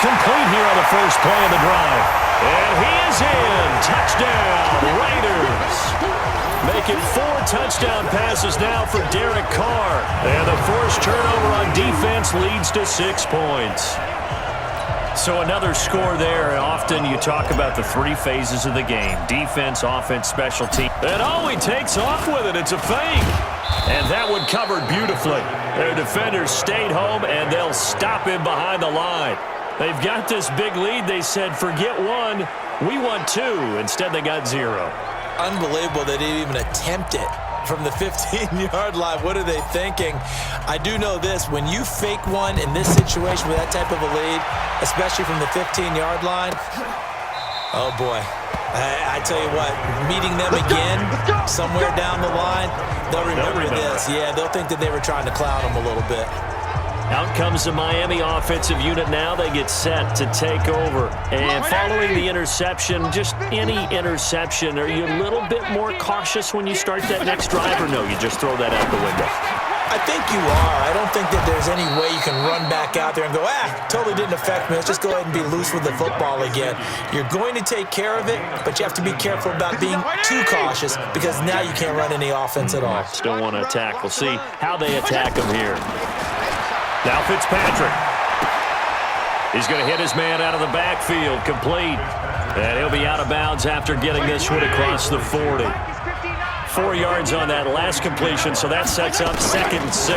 complete here on the first play of the drive. And he is in. Touchdown, Raiders. Make it 4 touchdown passes now for Derek Carr. And the forced turnover on defense leads to 6 points. So another score there, and often you talk about the 3 phases of the game. Defense, offense, special team. And he takes off with it. It's a fake. And that one covered beautifully. Their defenders stayed home, and they'll stop him behind the line. They've got this big lead. They said, forget 1, we want 2. Instead, they got 0. Unbelievable they didn't even attempt it from the 15-yard line. What are they thinking? I do know this. When you fake one in this situation with that type of a lead, especially from the 15-yard line, oh, boy. I tell you what, meeting them again somewhere down the line, they'll remember this. Yeah, they'll think that they were trying to clown them a little bit. Out comes the Miami offensive unit now. They get set to take over. And following the interception, just any interception, are you a little bit more cautious when you start that next drive, or no, you just throw that out the window? I think you are. I don't think that there's any way you can run back out there and go, totally didn't affect me. Let's just go ahead and be loose with the football again. You're going to take care of it, but you have to be careful about being too cautious because now you can't run any offense at all. Still want to attack. We'll see how they attack him here. Now Fitzpatrick. He's going to hit his man out of the backfield, complete. And he'll be out of bounds after getting this one across the 40. 4 yards on that last completion, so that sets up 2nd and 6.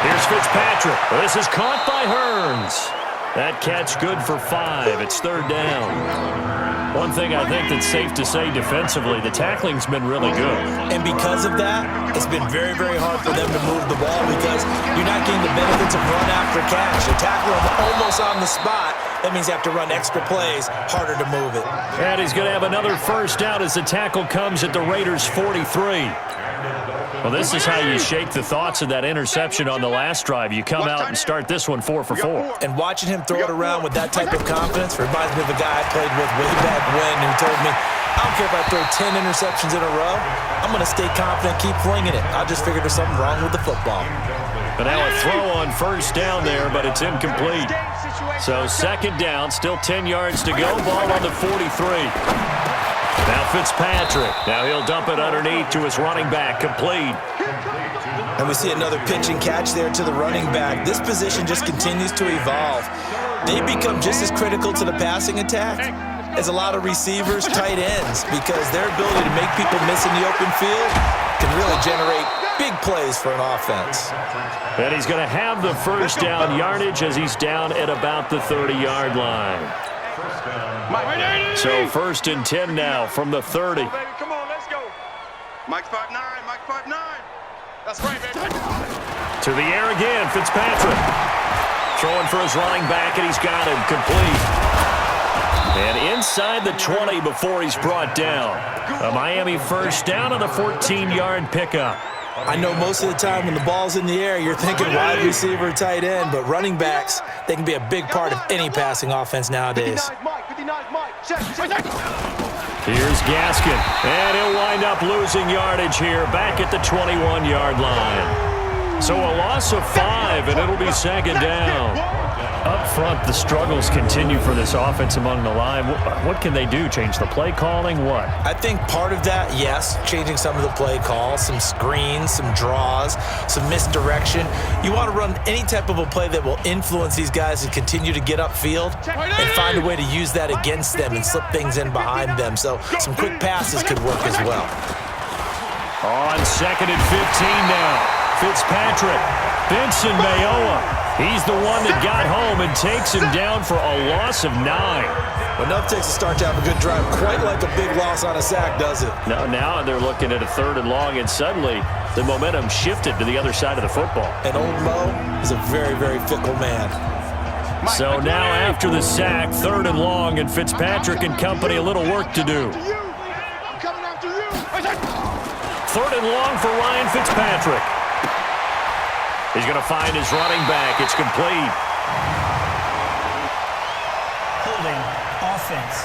Here's Fitzpatrick. This is caught by Hearns. That catch good for 5. It's 3rd down. One thing I think that's safe to say defensively, the tackling's been really good. And because of that, it's been very, very hard for them to move the ball because you're not getting the benefits of run after catch. You tackle them almost on the spot. That means you have to run extra plays, harder to move it. And he's going to have another first down as the tackle comes at the Raiders' 43. Well, this is how you shake the thoughts of that interception on the last drive. You come out and start this one 4 for 4. And watching him throw it around with that type of confidence reminds me of a guy I played with way back when who told me, I don't care if I throw 10 interceptions in a row, I'm going to stay confident, keep flinging it. I just figured there's something wrong with the football. But now a throw on first down there, but it's incomplete. So 2nd down, still 10 yards to go. Ball on the 43. Now Fitzpatrick. Now he'll dump it underneath to his running back. Complete. And we see another pitch and catch there to the running back. This position just continues to evolve. They become just as critical to the passing attack as a lot of receivers, tight ends, because their ability to make people miss in the open field can really generate big plays for an offense. And he's going to have the first down yardage as he's down at about the 30-yard line. So 1st and 10 now from the 30. Come on, let's go. Mike 5'9", Mike 5'9". That's right, baby. To the air again, Fitzpatrick. Throwing for his running back, and he's got him complete. And inside the 20 before he's brought down. A Miami first down on the 14-yard pickup. I know most of the time when the ball's in the air, you're thinking wide receiver, tight end, but running backs, they can be a big part of any passing offense nowadays. Here's Gaskin, and he'll wind up losing yardage here back at the 21-yard line. So a loss of 5, and it'll be 2nd down. Up front, the struggles continue for this offense among the line. What can they do? Change the play calling? What? I think part of that, yes, changing some of the play calls, some screens, some draws, some misdirection. You want to run any type of a play that will influence these guys to continue to get upfield and find a way to use that against them and slip things in behind them. So some quick passes could work as well. On 2nd and 15 now. Fitzpatrick, Benson Mayowa. He's the one that got home and takes him down for a loss of 9. Enough takes a start to have a good drive. Quite like a big loss on a sack, does it? Now they're looking at a 3rd and long, and suddenly the momentum shifted to the other side of the football. And old Mo is a very, very fickle man. So now after the sack, 3rd and long, and Fitzpatrick and company a little work to do. 3rd and long for Ryan Fitzpatrick. He's going to find his running back. It's complete. Holding offense.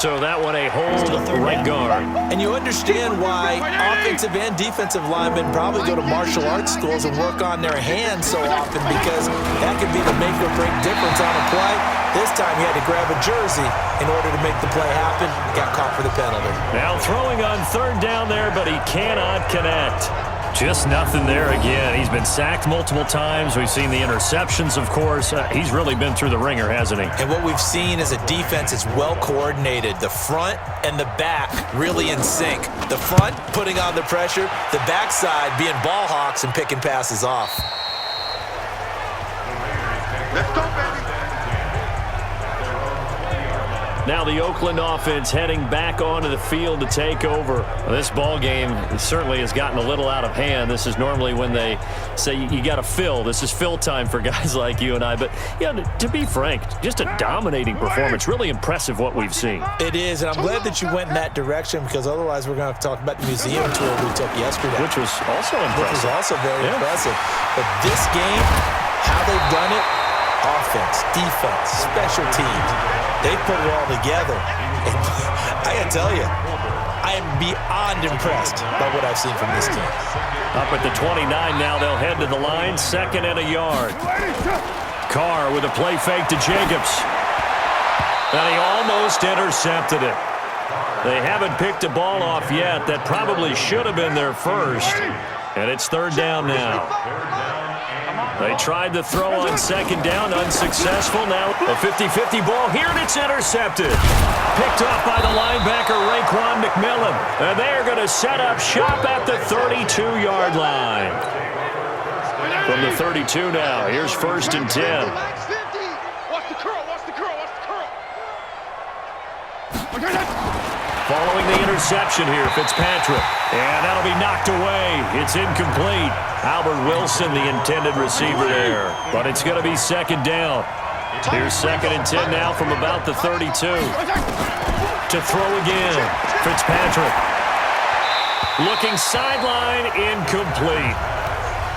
So that one a hold right guard. And you understand why offensive and defensive linemen probably go to martial arts schools and work on their hands so often, because that could be the make or break difference on a play. This time he had to grab a jersey in order to make the play happen. Got caught for the penalty. Now throwing on third down there, but he cannot connect. Just nothing there again. He's been sacked multiple times. We've seen the interceptions, of course. He's really been through the ringer, hasn't he? And what we've seen is a defense that's well coordinated. The front and the back really in sync. The front putting on the pressure, the backside being ball hawks and picking passes off. Let's go, baby. Now the Oakland offense heading back onto the field to take over. This ball game certainly has gotten a little out of hand. This is normally when they say you got to fill. This is fill time for guys like you and I. But, yeah, to be frank, just a dominating performance. Really impressive what we've seen. It is, and I'm glad that you went in that direction, because otherwise we're going to have to talk about the museum tour we took yesterday. Which was also impressive. Which was also very impressive. But this game, how they've done it, offense, defense, special teams, they put it all together. And I got to tell you, I am beyond impressed by what I've seen from this team. Up at the 29 now, they'll head to the line, 2nd and a yard. Carr with a play fake to Jacobs. And he almost intercepted it. They haven't picked a ball off yet. That probably should have been their first. And it's 3rd down now. They tried to throw on 2nd down, unsuccessful. Now a 50-50 ball here, and it's intercepted. Picked off by the linebacker, Raekwon McMillan. And they're going to set up shop at the 32-yard line. From the 32 now, here's 1st and 10. Watch the curl, watch the curl, watch the curl. Following the interception here, Fitzpatrick. And that'll be knocked away. It's incomplete. Albert Wilson, the intended receiver there. But it's going to be 2nd down. Here's 2nd and 10 now from about the 32. To throw again. Fitzpatrick. Looking sideline, incomplete.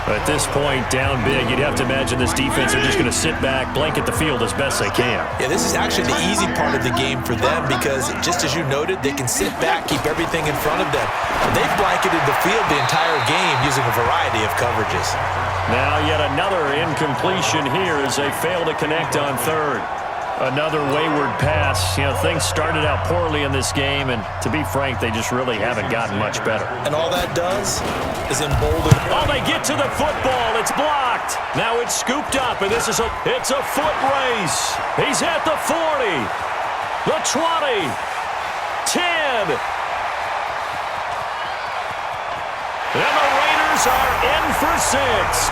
At this point, down big, you'd have to imagine this defense are just going to sit back, blanket the field as best they can. Yeah, this is actually the easy part of the game for them, because just as you noted, they can sit back, keep everything in front of them. They've blanketed the field the entire game using a variety of coverages. Now yet another incompletion here as they fail to connect on 3rd. Another wayward pass. You know, things started out poorly in this game, and to be frank, they just really haven't gotten much better. And all that does is embolden. Oh, they get to the football. It's blocked. Now it's scooped up, and it's a foot race. He's at the 40, the 20, 10. And the Raiders are in for 6.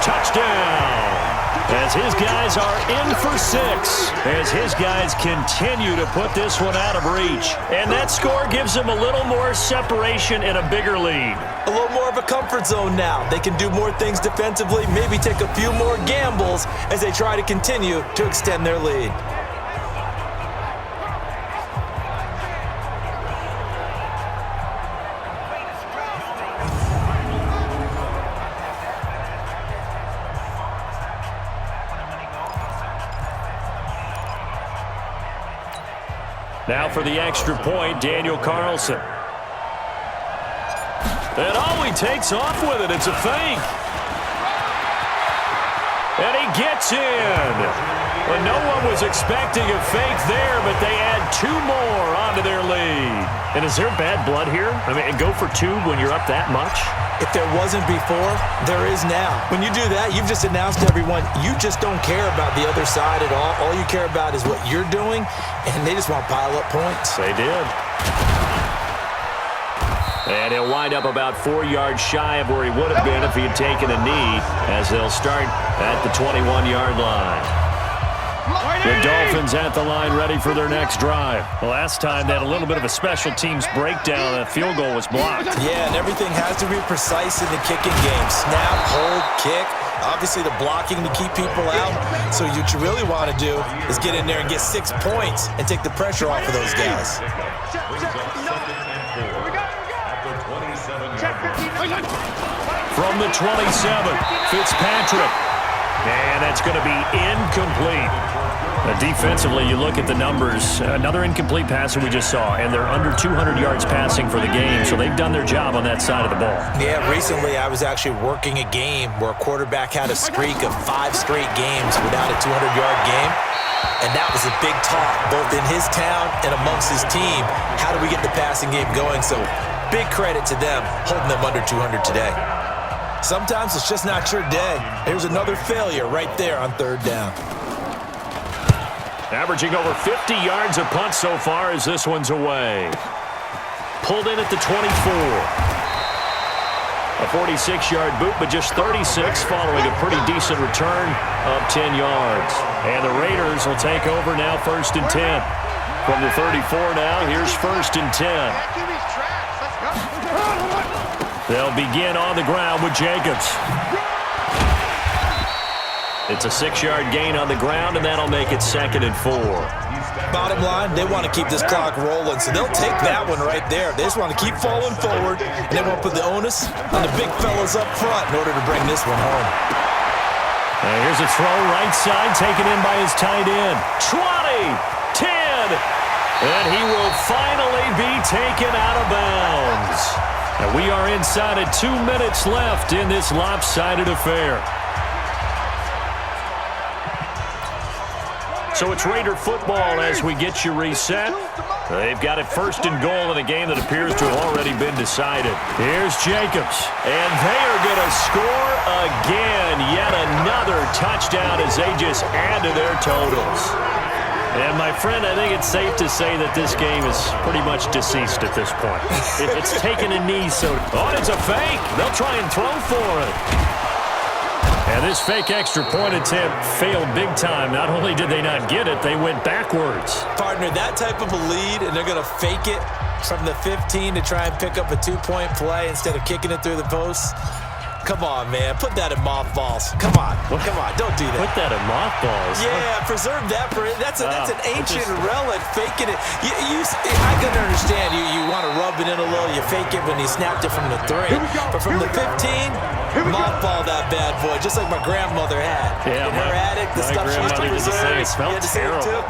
Touchdown. As his guys are in for 6. As his guys continue to put this one out of reach. And that score gives them a little more separation and a bigger lead. A little more of a comfort zone now. They can do more things defensively, maybe take a few more gambles as they try to continue to extend their lead. Now for the extra point, Daniel Carlson. And he takes off with it. It's a fake. And he gets in. Well, no one was expecting a fake there, but they add 2 more onto their lead. And is there bad blood here? I mean, go for 2 when you're up that much? If there wasn't before, there is now. When you do that, you've just announced to everyone, you just don't care about the other side at all. All you care about is what you're doing, and they just want to pile up points. They did. And he'll wind up about 4 yards shy of where he would have been if he had taken a knee, as they'll start at the 21-yard line. The Dolphins at the line ready for their next drive. Last time they had a little bit of a special teams breakdown. That field goal was blocked. Yeah, and everything has to be precise in the kicking game. Snap, hold, kick. Obviously the blocking to keep people out. So what you really want to do is get in there and get 6 points and take the pressure off of those guys. From the 27, Fitzpatrick. And that's going to be incomplete. Defensively, you look at the numbers. Another incomplete pass that we just saw, and they're under 200 yards passing for the game, so they've done their job on that side of the ball. Yeah, recently I was actually working a game where a quarterback had a streak of 5 straight games without a 200-yard game, and that was a big talk, both in his town and amongst his team. How do we get the passing game going? So big credit to them holding them under 200 today. Sometimes it's just not your day. Here's another failure right there on 3rd down. Averaging over 50 yards a punt so far as this one's away. Pulled in at the 24. A 46-yard boot, but just 36 following a pretty decent return of 10 yards. And the Raiders will take over now 1st and 10. From the 34 now, here's 1st and 10. They'll begin on the ground with Jacobs. It's a 6-yard gain on the ground, and that'll make it 2nd and 4. Bottom line, they want to keep this clock rolling, so they'll take that one right there. They just want to keep falling forward, and they want to put the onus on the big fellas up front in order to bring this one home. And here's a throw right side, taken in by his tight end. 20, 10, and he will finally be taken out of bounds. And we are inside of 2 minutes left in this lopsided affair. So it's Raider football as we get you reset. They've got it 1st and goal in a game that appears to have already been decided. Here's Jacobs, and they are going to score again. Yet another touchdown as they just add to their totals. And, my friend, I think it's safe to say that this game is pretty much deceased at this point. It's taken a knee, so... Oh, it's a fake. They'll try and throw for it. And this fake extra point attempt failed big time. Not only did they not get it, they went backwards. Partner, that type of a lead, and they're going to fake it from the 15 to try and pick up a 2-point play instead of kicking it through the posts. Come on, man. Put that in mothballs. Come on. Come on. Don't do that. Put that in mothballs? Yeah, preserve that for it. That's an ancient relic, faking it. I can understand you want to rub it in a little. You fake it when you snapped it from the 3. But from the 15, mothball that bad boy, just like my grandmother had. Yeah, in her attic, the stuff she used to preserve. It smells terrible.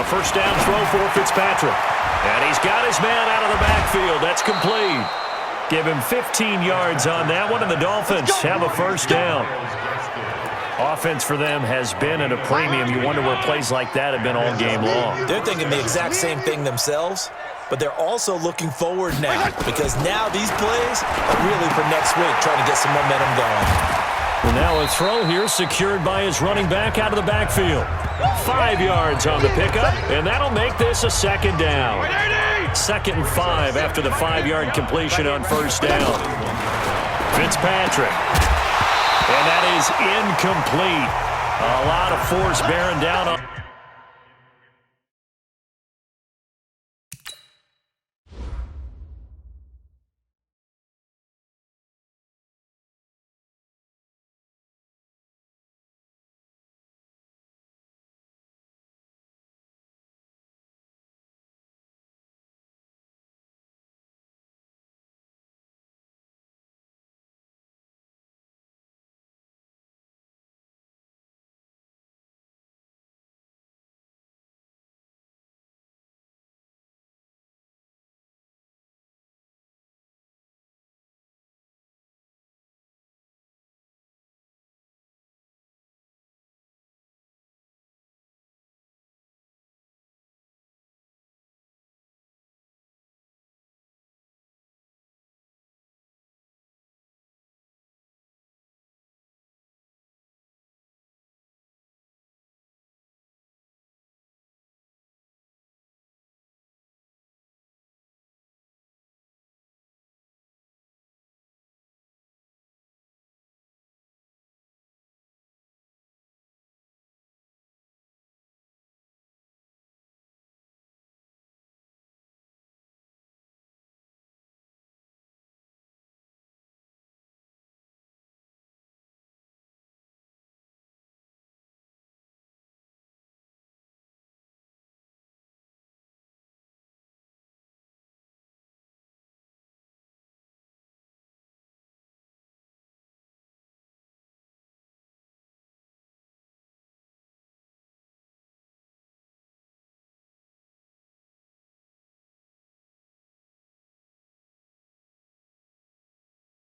A 1st down throw for Fitzpatrick. And he's got his man out of the backfield. That's complete. Give him 15 yards on that one, and the Dolphins have a 1st down. Offense for them has been at a premium. You wonder where plays like that have been all game long. They're thinking the exact same thing themselves, but they're also looking forward now because now these plays are really for next week, trying to get some momentum going. And now a throw here secured by his running back out of the backfield. 5 yards on the pickup, and that'll make this a 2nd down. 2nd and 5 after the 5-yard completion on 1st down. Fitzpatrick. And that is incomplete. A lot of force bearing down